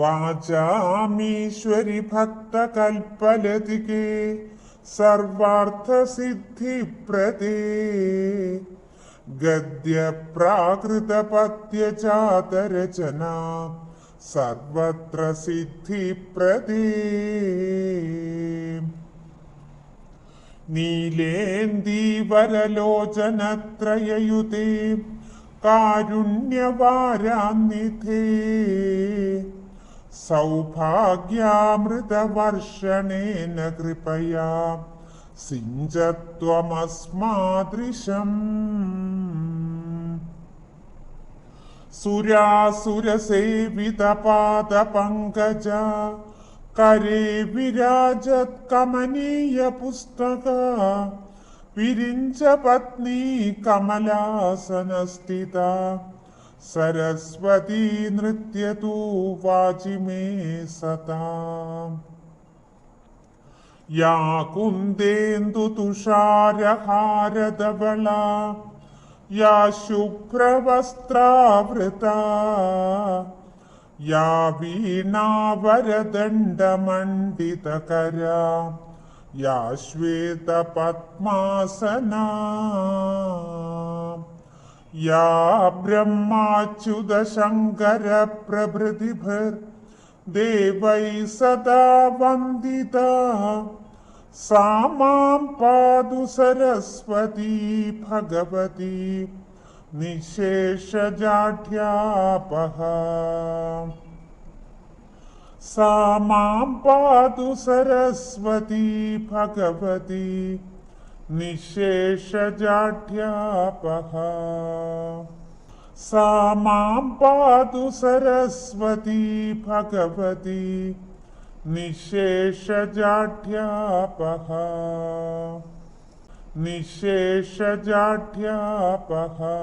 वाचामीश्वरि भक्तकल्पलतिके सर्वार्थसिद्धिप्रदे गद्यप्राकृतपद्यजातरचना सर्वत्र सिद्धिप्रदे नीलेन्दीवरलोचनत्रययुते कारुण्यवारान्निधे सौभाग्यामृतवर्षणेन कृपया सिञ्चत्वमस्मादृशम् सुरासुरसेवितपादपङ्कजा करे विराजत्कमनीयपुस्तका विरिञ्चपत्नी कमलासनस्थिता सरस्वती नृत्यतु वाचि मे सता या कुन्देन्दुतुषारहारधवला या शुभ्रवस्त्रावृता या वीणावरदण्डमण्डितकरा या श्वेतपद्मासना या ब्रह्माच्युतशङ्करप्रभृतिभिर्देवैः सदा वन्दिता सा मां पातु सरस्वती भगवती निःशेषजाढ्यापहा सा मां पातु सरस्वती भगवती निःशेषजाढ्यापहा सा मां पातु सरस्वती भगवती निःशेषजाढ्यापहा निःशेषजाढ्यापहा।